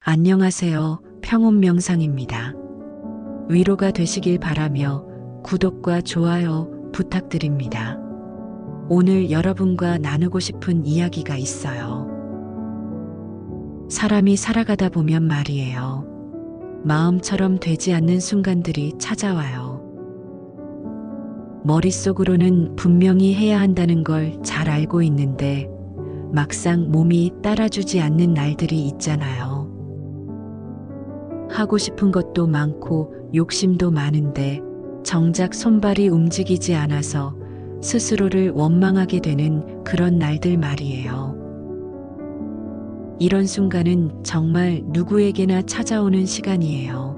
안녕하세요. 평온명상입니다. 위로가 되시길 바라며 구독과 좋아요 부탁드립니다. 오늘 여러분과 나누고 싶은 이야기가 있어요. 사람이 살아가다 보면 말이에요. 마음처럼 되지 않는 순간들이 찾아와요. 머릿속으로는 분명히 해야 한다는 걸 잘 알고 있는데 막상 몸이 따라주지 않는 날들이 있잖아요. 하고 싶은 것도 많고 욕심도 많은데 정작 손발이 움직이지 않아서 스스로를 원망하게 되는 그런 날들 말이에요. 이런 순간은 정말 누구에게나 찾아오는 시간이에요.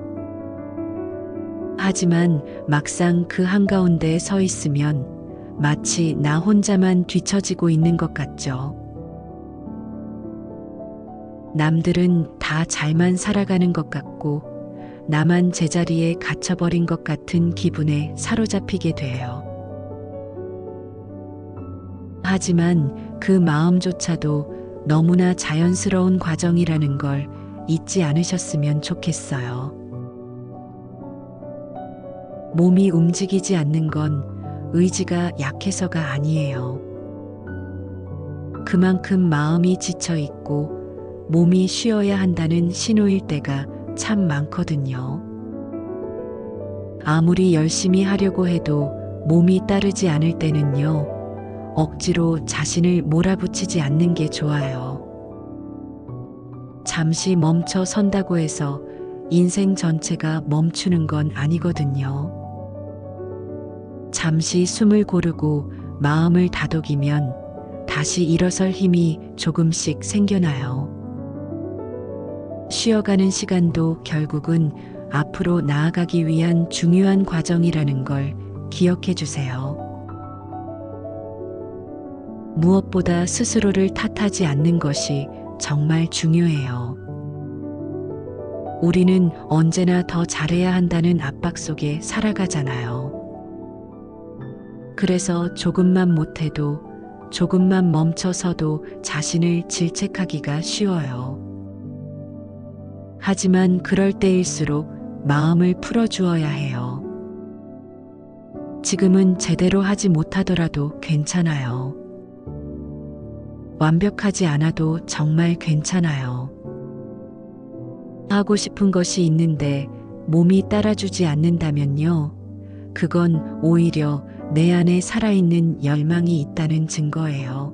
하지만 막상 그 한가운데에 서 있으면 마치 나 혼자만 뒤처지고 있는 것 같죠. 남들은 다 잘만 살아가는 것 같고 나만 제자리에 갇혀버린 것 같은 기분에 사로잡히게 돼요. 하지만 그 마음조차도 너무나 자연스러운 과정이라는 걸 잊지 않으셨으면 좋겠어요. 몸이 움직이지 않는 건 의지가 약해서가 아니에요. 그만큼 마음이 지쳐 있고 몸이 쉬어야 한다는 신호일 때가 참 많거든요. 아무리 열심히 하려고 해도 몸이 따르지 않을 때는요, 억지로 자신을 몰아붙이지 않는 게 좋아요. 잠시 멈춰 선다고 해서 인생 전체가 멈추는 건 아니거든요. 잠시 숨을 고르고 마음을 다독이면 다시 일어설 힘이 조금씩 생겨나요. 쉬어가는 시간도 결국은 앞으로 나아가기 위한 중요한 과정이라는 걸 기억해 주세요. 무엇보다 스스로를 탓하지 않는 것이 정말 중요해요. 우리는 언제나 더 잘해야 한다는 압박 속에 살아가잖아요. 그래서 조금만 못해도 조금만 멈춰서도 자신을 질책하기가 쉬워요. 하지만 그럴 때일수록 마음을 풀어주어야 해요. 지금은 제대로 하지 못하더라도 괜찮아요. 완벽하지 않아도 정말 괜찮아요. 하고 싶은 것이 있는데 몸이 따라주지 않는다면요, 그건 오히려 내 안에 살아있는 열망이 있다는 증거예요.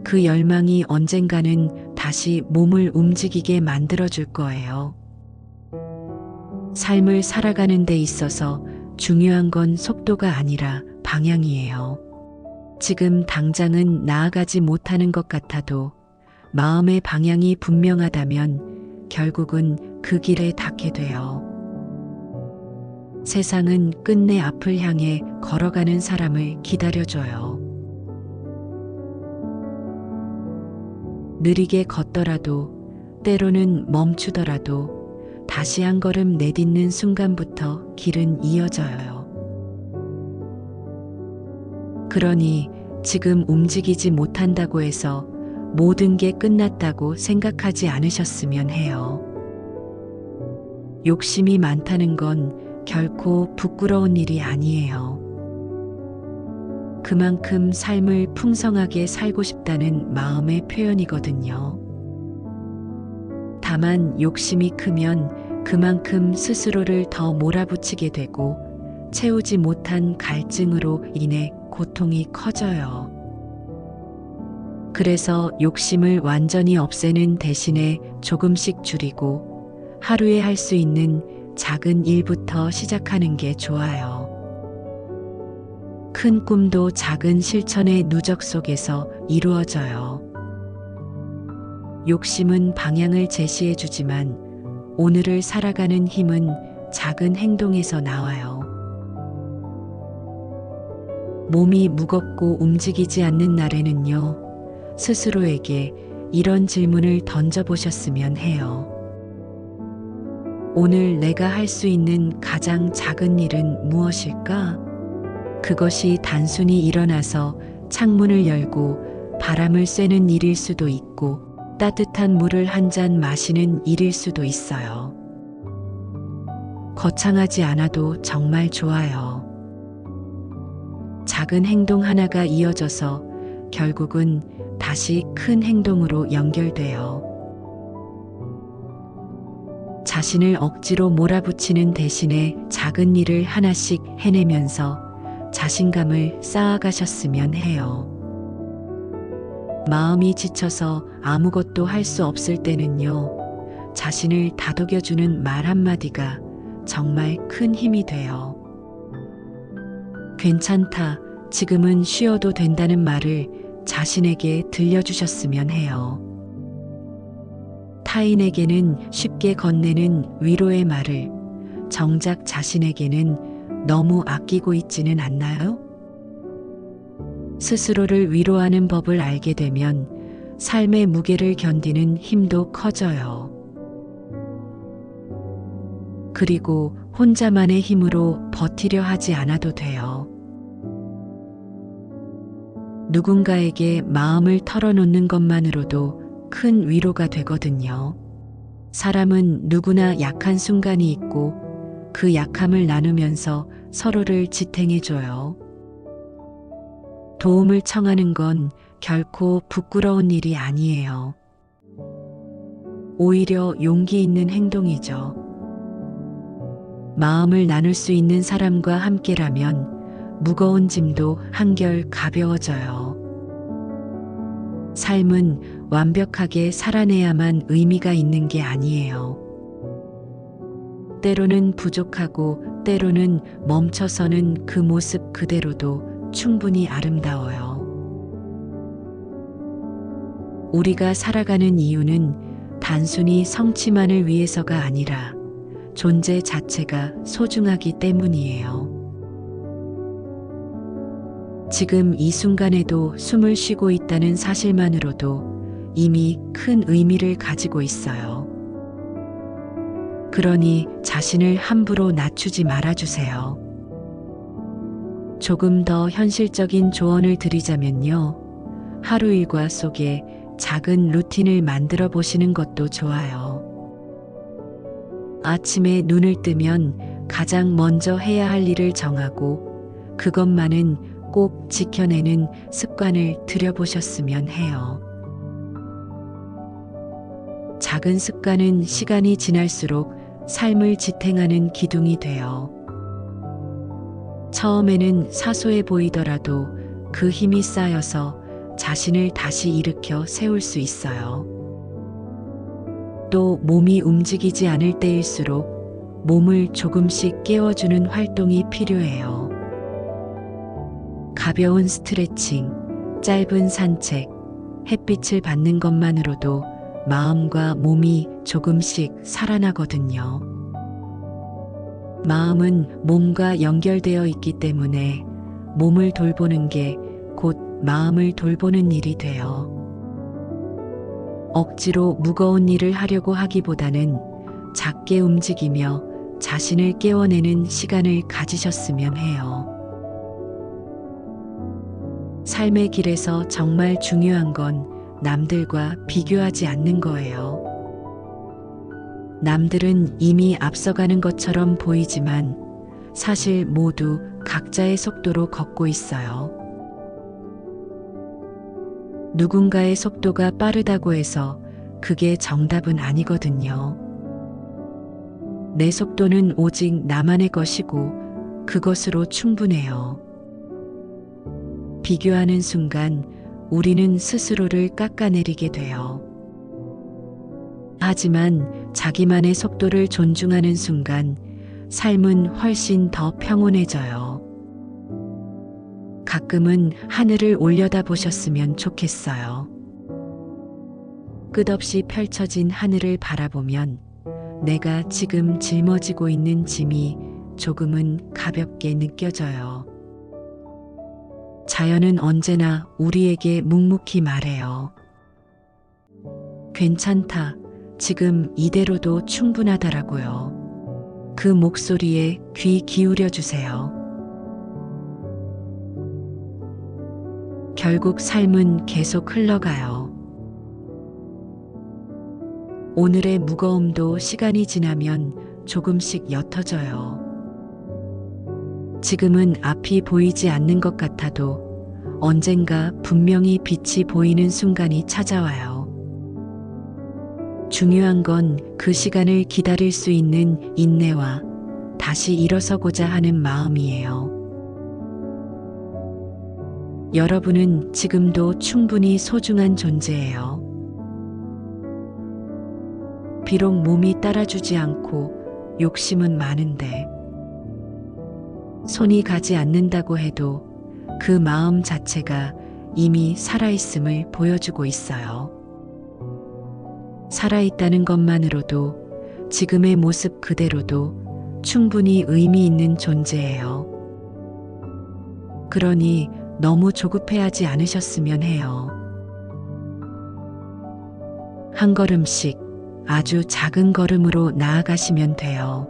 그 열망이 언젠가는 다시 몸을 움직이게 만들어줄 거예요. 삶을 살아가는 데 있어서 중요한 건 속도가 아니라 방향이에요. 지금 당장은 나아가지 못하는 것 같아도 마음의 방향이 분명하다면 결국은 그 길에 닿게 돼요. 세상은 끝내 앞을 향해 걸어가는 사람을 기다려줘요. 느리게 걷더라도 때로는 멈추더라도 다시 한 걸음 내딛는 순간부터 길은 이어져요. 그러니 지금 움직이지 못한다고 해서 모든 게 끝났다고 생각하지 않으셨으면 해요. 욕심이 많다는 건 결코 부끄러운 일이 아니에요. 그만큼 삶을 풍성하게 살고 싶다는 마음의 표현이거든요. 다만 욕심이 크면 그만큼 스스로를 더 몰아붙이게 되고 채우지 못한 갈증으로 인해 고통이 커져요. 그래서 욕심을 완전히 없애는 대신에 조금씩 줄이고 하루에 할 수 있는 작은 일부터 시작하는 게 좋아요. 큰 꿈도 작은 실천의 누적 속에서 이루어져요. 욕심은 방향을 제시해 주지만 오늘을 살아가는 힘은 작은 행동에서 나와요. 몸이 무겁고 움직이지 않는 날에는요, 스스로에게 이런 질문을 던져보셨으면 해요. 오늘 내가 할 수 있는 가장 작은 일은 무엇일까? 그것이 단순히 일어나서 창문을 열고 바람을 쐬는 일일 수도 있고 따뜻한 물을 한 잔 마시는 일일 수도 있어요. 거창하지 않아도 정말 좋아요. 작은 행동 하나가 이어져서 결국은 다시 큰 행동으로 연결돼요. 자신을 억지로 몰아붙이는 대신에 작은 일을 하나씩 해내면서 자신감을 쌓아가셨으면 해요. 마음이 지쳐서 아무것도 할 수 없을 때는요, 자신을 다독여주는 말 한마디가 정말 큰 힘이 돼요. 괜찮다, 지금은 쉬어도 된다는 말을 자신에게 들려주셨으면 해요. 타인에게는 쉽게 건네는 위로의 말을 정작 자신에게는 너무 아끼고 있지는 않나요? 스스로를 위로하는 법을 알게 되면 삶의 무게를 견디는 힘도 커져요. 그리고 혼자만의 힘으로 버티려 하지 않아도 돼요. 누군가에게 마음을 털어놓는 것만으로도 큰 위로가 되거든요. 사람은 누구나 약한 순간이 있고 그 약함을 나누면서 서로를 지탱해줘요. 도움을 청하는 건 결코 부끄러운 일이 아니에요. 오히려 용기 있는 행동이죠. 마음을 나눌 수 있는 사람과 함께라면 무거운 짐도 한결 가벼워져요. 삶은 완벽하게 살아내야만 의미가 있는 게 아니에요. 때로는 부족하고 때로는 멈춰서는 그 모습 그대로도 충분히 아름다워요. 우리가 살아가는 이유는 단순히 성취만을 위해서가 아니라 존재 자체가 소중하기 때문이에요. 지금 이 순간에도 숨을 쉬고 있다는 사실만으로도 이미 큰 의미를 가지고 있어요. 그러니 자신을 함부로 낮추지 말아주세요. 조금 더 현실적인 조언을 드리자면요. 하루 일과 속에 작은 루틴을 만들어 보시는 것도 좋아요. 아침에 눈을 뜨면 가장 먼저 해야 할 일을 정하고 그것만은 꼭 지켜내는 습관을 들여보셨으면 해요. 작은 습관은 시간이 지날수록 삶을 지탱하는 기둥이 돼요. 처음에는 사소해 보이더라도 그 힘이 쌓여서 자신을 다시 일으켜 세울 수 있어요. 또 몸이 움직이지 않을 때일수록 몸을 조금씩 깨워주는 활동이 필요해요. 가벼운 스트레칭, 짧은 산책, 햇빛을 받는 것만으로도 마음과 몸이 조금씩 살아나거든요. 마음은 몸과 연결되어 있기 때문에 몸을 돌보는 게 곧 마음을 돌보는 일이 돼요. 억지로 무거운 일을 하려고 하기보다는 작게 움직이며 자신을 깨워내는 시간을 가지셨으면 해요. 삶의 길에서 정말 중요한 건 남들과 비교하지 않는 거예요. 남들은 이미 앞서가는 것처럼 보이지만 사실 모두 각자의 속도로 걷고 있어요. 누군가의 속도가 빠르다고 해서 그게 정답은 아니거든요. 내 속도는 오직 나만의 것이고 그것으로 충분해요. 비교하는 순간 우리는 스스로를 깎아내리게 돼요. 하지만 자기만의 속도를 존중하는 순간 삶은 훨씬 더 평온해져요. 가끔은 하늘을 올려다보셨으면 좋겠어요. 끝없이 펼쳐진 하늘을 바라보면 내가 지금 짊어지고 있는 짐이 조금은 가볍게 느껴져요. 자연은 언제나 우리에게 묵묵히 말해요. 괜찮다. 지금 이대로도 충분하다라고요. 그 목소리에 귀 기울여 주세요. 결국 삶은 계속 흘러가요. 오늘의 무거움도 시간이 지나면 조금씩 옅어져요. 지금은 앞이 보이지 않는 것 같아도 언젠가 분명히 빛이 보이는 순간이 찾아와요. 중요한 건 그 시간을 기다릴 수 있는 인내와 다시 일어서고자 하는 마음이에요. 여러분은 지금도 충분히 소중한 존재예요. 비록 몸이 따라주지 않고 욕심은 많은데, 손이 가지 않는다고 해도 그 마음 자체가 이미 살아있음을 보여주고 있어요. 살아있다는 것만으로도 지금의 모습 그대로도 충분히 의미 있는 존재예요. 그러니 너무 조급해하지 않으셨으면 해요. 한 걸음씩 아주 작은 걸음으로 나아가시면 돼요.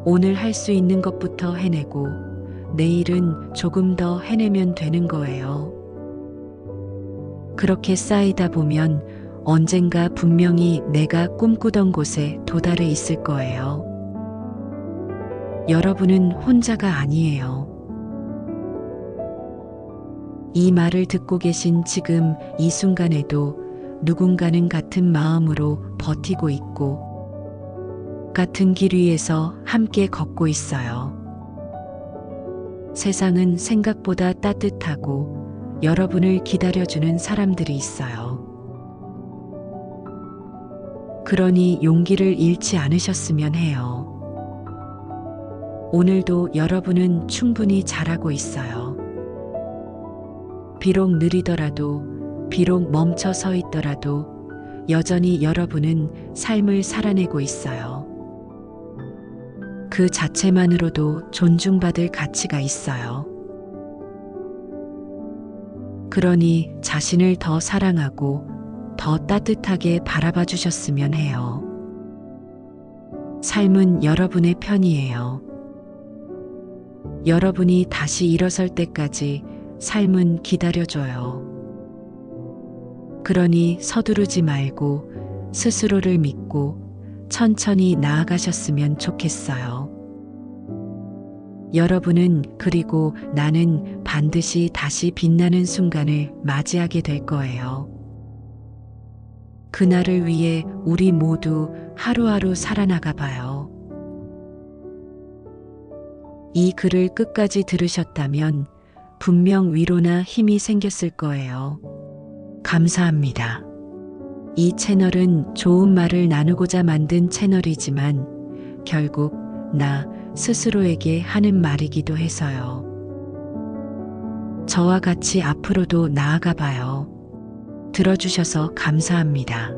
오늘 할 수 있는 것부터 해내고 내일은 조금 더 해내면 되는 거예요. 그렇게 쌓이다 보면 언젠가 분명히 내가 꿈꾸던 곳에 도달해 있을 거예요. 여러분은 혼자가 아니에요. 이 말을 듣고 계신 지금 이 순간에도 누군가는 같은 마음으로 버티고 있고 같은 길 위에서 함께 걷고 있어요. 세상은 생각보다 따뜻하고 여러분을 기다려주는 사람들이 있어요. 그러니 용기를 잃지 않으셨으면 해요. 오늘도 여러분은 충분히 잘하고 있어요. 비록 느리더라도, 비록 멈춰 서 있더라도 여전히 여러분은 삶을 살아내고 있어요. 그 자체만으로도 존중받을 가치가 있어요. 그러니 자신을 더 사랑하고 더 따뜻하게 바라봐 주셨으면 해요. 삶은 여러분의 편이에요. 여러분이 다시 일어설 때까지 삶은 기다려줘요. 그러니 서두르지 말고 스스로를 믿고 천천히 나아가셨으면 좋겠어요. 여러분은 그리고 나는 반드시 다시 빛나는 순간을 맞이하게 될 거예요. 그날을 위해 우리 모두 하루하루 살아나가 봐요. 이 글을 끝까지 들으셨다면 분명 위로나 힘이 생겼을 거예요. 감사합니다. 이 채널은 좋은 말을 나누고자 만든 채널이지만 결국 나 스스로에게 하는 말이기도 해서요. 저와 같이 앞으로도 나아가 봐요. 들어주셔서 감사합니다.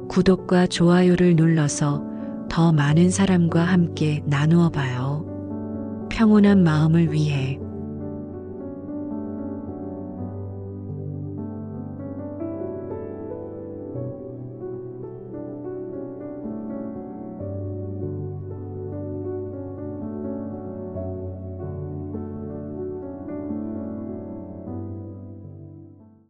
구독과 좋아요를 눌러서 더 많은 사람과 함께 나누어 봐요. 평온한 마음을 위해.